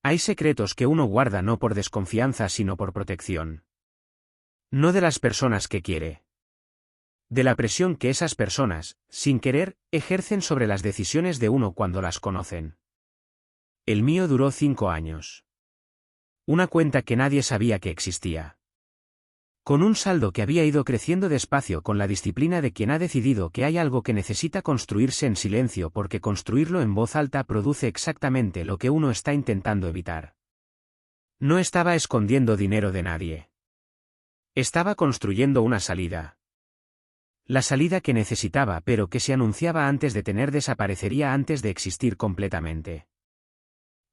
Hay secretos que uno guarda no por desconfianza sino por protección. No de las personas que quiere. De la presión que esas personas, sin querer, ejercen sobre las decisiones de uno cuando las conocen. El mío duró 5 años. Una cuenta que nadie sabía que existía. Con un saldo que había ido creciendo despacio con la disciplina de quien ha decidido que hay algo que necesita construirse en silencio porque construirlo en voz alta produce exactamente lo que uno está intentando evitar. No estaba escondiendo dinero de nadie. Estaba construyendo una salida. La salida que necesitaba pero que se anunciaba antes de tener desaparecería antes de existir completamente.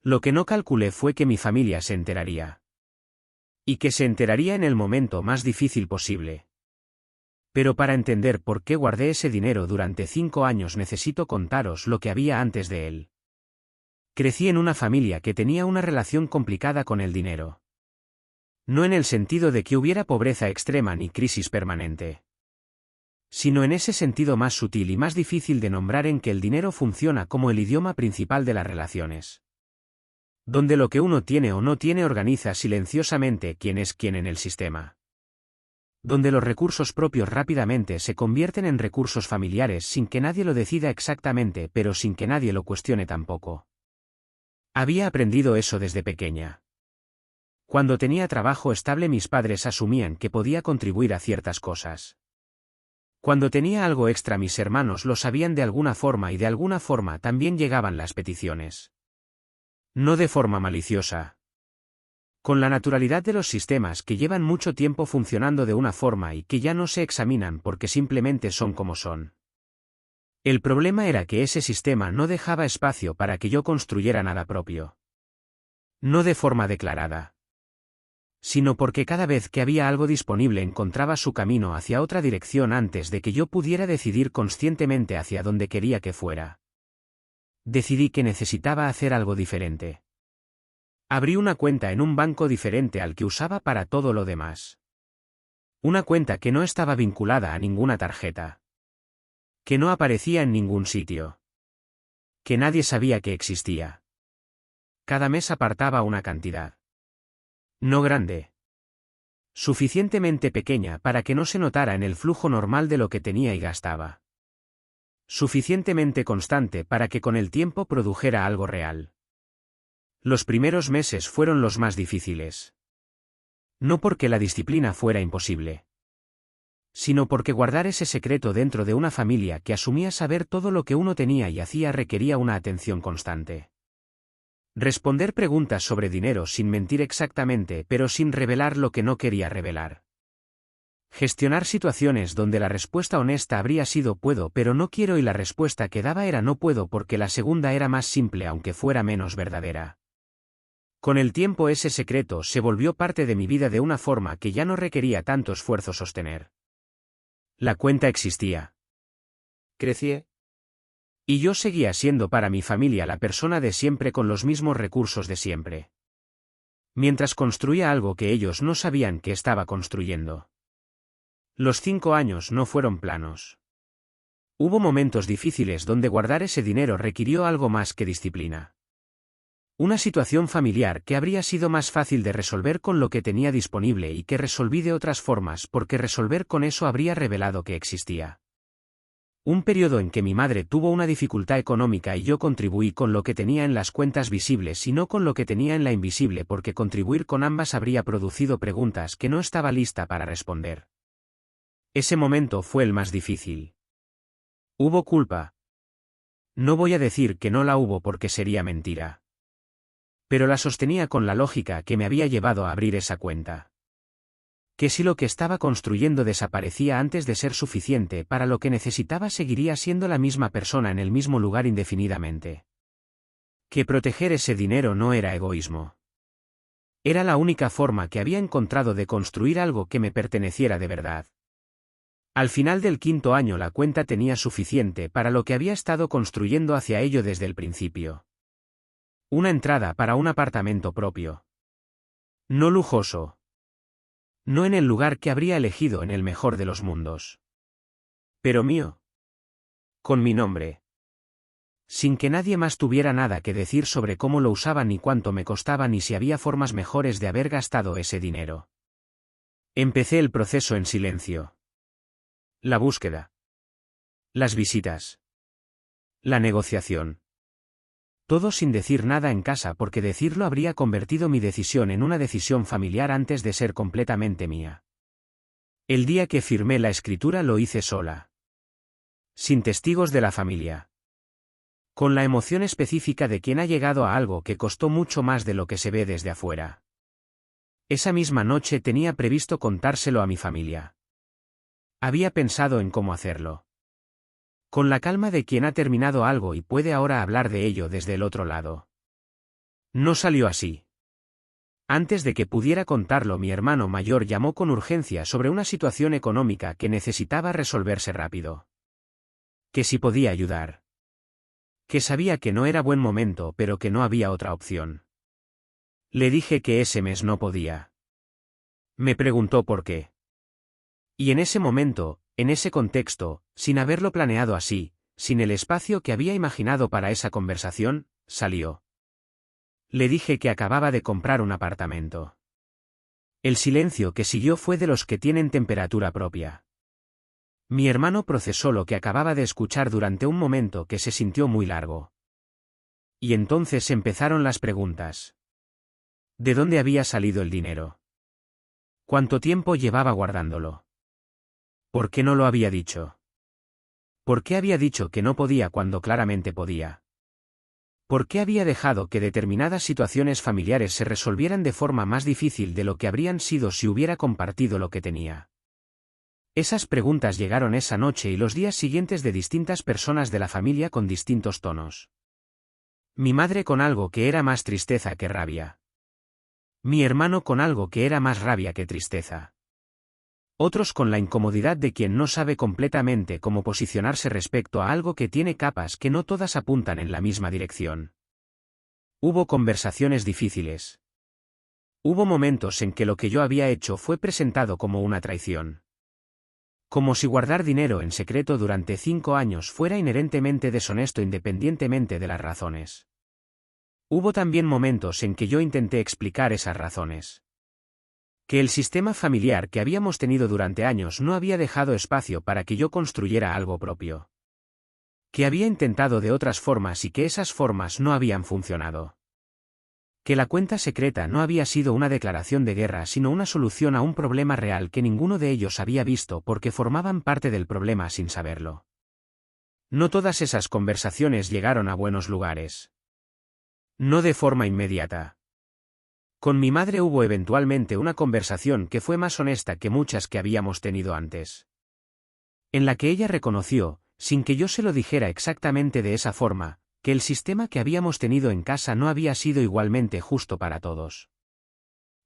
Lo que no calculé fue que mi familia se enteraría. Y que se enteraría en el momento más difícil posible. Pero para entender por qué guardé ese dinero durante 5 años necesito contaros lo que había antes de él. Crecí en una familia que tenía una relación complicada con el dinero. No en el sentido de que hubiera pobreza extrema ni crisis permanente. Sino en ese sentido más sutil y más difícil de nombrar en que el dinero funciona como el idioma principal de las relaciones. Donde lo que uno tiene o no tiene organiza silenciosamente quién es quién en el sistema. Donde los recursos propios rápidamente se convierten en recursos familiares sin que nadie lo decida exactamente pero sin que nadie lo cuestione tampoco. Había aprendido eso desde pequeña. Cuando tenía trabajo estable mis padres asumían que podía contribuir a ciertas cosas. Cuando tenía algo extra mis hermanos lo sabían de alguna forma y de alguna forma también llegaban las peticiones. No de forma maliciosa. Con la naturalidad de los sistemas que llevan mucho tiempo funcionando de una forma y que ya no se examinan porque simplemente son como son. El problema era que ese sistema no dejaba espacio para que yo construyera nada propio. No de forma declarada. Sino porque cada vez que había algo disponible encontraba su camino hacia otra dirección antes de que yo pudiera decidir conscientemente hacia dónde quería que fuera. Decidí que necesitaba hacer algo diferente. Abrí una cuenta en un banco diferente al que usaba para todo lo demás. Una cuenta que no estaba vinculada a ninguna tarjeta. Que no aparecía en ningún sitio. Que nadie sabía que existía. Cada mes apartaba una cantidad. No grande. Suficientemente pequeña para que no se notara en el flujo normal de lo que tenía y gastaba. Suficientemente constante para que con el tiempo produjera algo real. Los primeros meses fueron los más difíciles. No porque la disciplina fuera imposible. Sino porque guardar ese secreto dentro de una familia que asumía saber todo lo que uno tenía y hacía requería una atención constante. Responder preguntas sobre dinero sin mentir exactamente pero sin revelar lo que no quería revelar. Gestionar situaciones donde la respuesta honesta habría sido puedo pero no quiero y la respuesta que daba era no puedo porque la segunda era más simple aunque fuera menos verdadera. Con el tiempo ese secreto se volvió parte de mi vida de una forma que ya no requería tanto esfuerzo sostener. La cuenta existía. Crecí. Y yo seguía siendo para mi familia la persona de siempre con los mismos recursos de siempre. Mientras construía algo que ellos no sabían que estaba construyendo. Los 5 años no fueron planos. Hubo momentos difíciles donde guardar ese dinero requirió algo más que disciplina. Una situación familiar que habría sido más fácil de resolver con lo que tenía disponible y que resolví de otras formas porque resolver con eso habría revelado que existía. Un periodo en que mi madre tuvo una dificultad económica y yo contribuí con lo que tenía en las cuentas visibles y no con lo que tenía en la invisible porque contribuir con ambas habría producido preguntas que no estaba lista para responder. Ese momento fue el más difícil. ¿Hubo culpa? No voy a decir que no la hubo porque sería mentira. Pero la sostenía con la lógica que me había llevado a abrir esa cuenta. Que si lo que estaba construyendo desaparecía antes de ser suficiente para lo que necesitaba seguiría siendo la misma persona en el mismo lugar indefinidamente. Que proteger ese dinero no era egoísmo. Era la única forma que había encontrado de construir algo que me perteneciera de verdad. Al final del 5.º año la cuenta tenía suficiente para lo que había estado construyendo hacia ello desde el principio. Una entrada para un apartamento propio. No lujoso. No en el lugar que habría elegido en el mejor de los mundos. Pero mío. Con mi nombre. sin que nadie más tuviera nada que decir sobre cómo lo usaba ni cuánto me costaba ni si había formas mejores de haber gastado ese dinero. Empecé el proceso en silencio. La búsqueda. Las visitas. La negociación. Todo sin decir nada en casa porque decirlo habría convertido mi decisión en una decisión familiar antes de ser completamente mía. El día que firmé la escritura lo hice sola. Sin testigos de la familia. Con la emoción específica de quien ha llegado a algo que costó mucho más de lo que se ve desde afuera. Esa misma noche tenía previsto contárselo a mi familia. Había pensado en cómo hacerlo. Con la calma de quien ha terminado algo y puede ahora hablar de ello desde el otro lado. No salió así. Antes de que pudiera contarlo, mi hermano mayor llamó con urgencia sobre una situación económica que necesitaba resolverse rápido. Que si podía ayudar. Que sabía que no era buen momento, pero que no había otra opción. Le dije que ese mes no podía. Me preguntó por qué. Y en ese momento, en ese contexto, sin haberlo planeado así, sin el espacio que había imaginado para esa conversación, salió. Le dije que acababa de comprar un apartamento. El silencio que siguió fue de los que tienen temperatura propia. Mi hermano procesó lo que acababa de escuchar durante un momento que se sintió muy largo. Y entonces empezaron las preguntas. ¿De dónde había salido el dinero? ¿Cuánto tiempo llevaba guardándolo? ¿Por qué no lo había dicho? ¿Por qué había dicho que no podía cuando claramente podía? ¿Por qué había dejado que determinadas situaciones familiares se resolvieran de forma más difícil de lo que habrían sido si hubiera compartido lo que tenía? Esas preguntas llegaron esa noche y los días siguientes de distintas personas de la familia con distintos tonos. Mi madre con algo que era más tristeza que rabia. Mi hermano con algo que era más rabia que tristeza. Otros con la incomodidad de quien no sabe completamente cómo posicionarse respecto a algo que tiene capas que no todas apuntan en la misma dirección. Hubo conversaciones difíciles. Hubo momentos en que lo que yo había hecho fue presentado como una traición. Como si guardar dinero en secreto durante 5 años fuera inherentemente deshonesto independientemente de las razones. Hubo también momentos en que yo intenté explicar esas razones. Que el sistema familiar que habíamos tenido durante años no había dejado espacio para que yo construyera algo propio. Que había intentado de otras formas y que esas formas no habían funcionado. Que la cuenta secreta no había sido una declaración de guerra sino una solución a un problema real que ninguno de ellos había visto porque formaban parte del problema sin saberlo. No todas esas conversaciones llegaron a buenos lugares. No de forma inmediata. Con mi madre hubo eventualmente una conversación que fue más honesta que muchas que habíamos tenido antes. En la que ella reconoció, sin que yo se lo dijera exactamente de esa forma, que el sistema que habíamos tenido en casa no había sido igualmente justo para todos.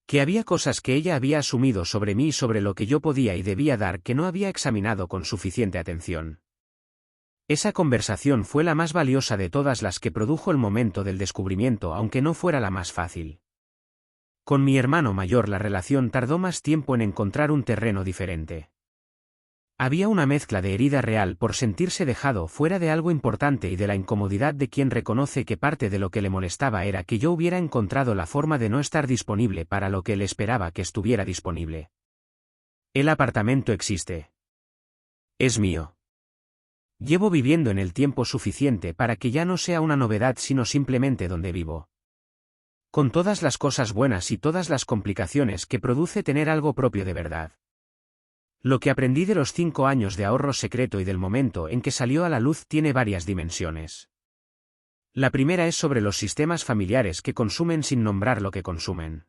Que había cosas que ella había asumido sobre mí y sobre lo que yo podía y debía dar que no había examinado con suficiente atención. Esa conversación fue la más valiosa de todas las que produjo el momento del descubrimiento, aunque no fuera la más fácil. Con mi hermano mayor la relación tardó más tiempo en encontrar un terreno diferente. Había una mezcla de herida real por sentirse dejado fuera de algo importante y de la incomodidad de quien reconoce que parte de lo que le molestaba era que yo hubiera encontrado la forma de no estar disponible para lo que él esperaba que estuviera disponible. El apartamento existe. Es mío. Llevo viviendo en el tiempo suficiente para que ya no sea una novedad sino simplemente donde vivo. Con todas las cosas buenas y todas las complicaciones que produce tener algo propio de verdad. Lo que aprendí de los 5 años de ahorro secreto y del momento en que salió a la luz tiene varias dimensiones. La primera es sobre los sistemas familiares que consumen sin nombrar lo que consumen.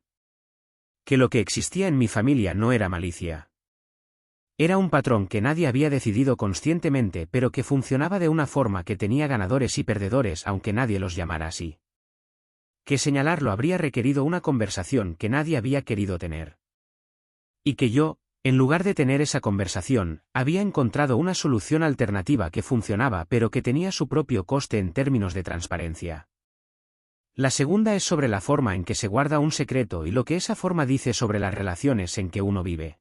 Que lo que existía en mi familia no era malicia. Era un patrón que nadie había decidido conscientemente pero que funcionaba de una forma que tenía ganadores y perdedores aunque nadie los llamara así. Que señalarlo habría requerido una conversación que nadie había querido tener. Y que yo, en lugar de tener esa conversación, había encontrado una solución alternativa que funcionaba pero que tenía su propio coste en términos de transparencia. La segunda es sobre la forma en que se guarda un secreto y lo que esa forma dice sobre las relaciones en que uno vive.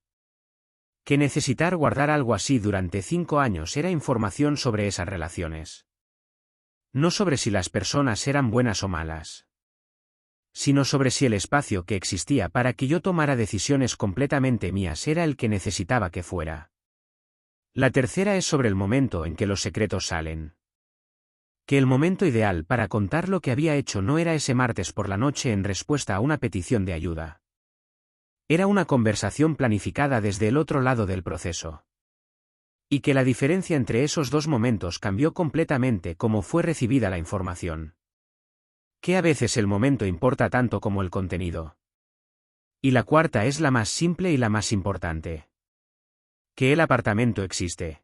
Que necesitar guardar algo así durante 5 años era información sobre esas relaciones. No sobre si las personas eran buenas o malas, sino sobre si el espacio que existía para que yo tomara decisiones completamente mías era el que necesitaba que fuera. La tercera es sobre el momento en que los secretos salen. Que el momento ideal para contar lo que había hecho no era ese martes por la noche en respuesta a una petición de ayuda. Era una conversación planificada desde el otro lado del proceso. Y que la diferencia entre esos dos momentos cambió completamente cómo fue recibida la información. Que a veces el momento importa tanto como el contenido. Y la cuarta es la más simple y la más importante. Que el apartamento existe.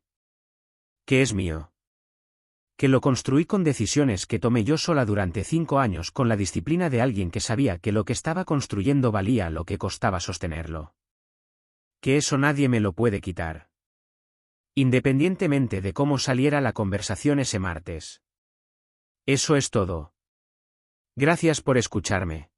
Que es mío. Que lo construí con decisiones que tomé yo sola durante 5 años con la disciplina de alguien que sabía que lo que estaba construyendo valía lo que costaba sostenerlo. Que eso nadie me lo puede quitar. Independientemente de cómo saliera la conversación ese martes. Eso es todo. Gracias por escucharme.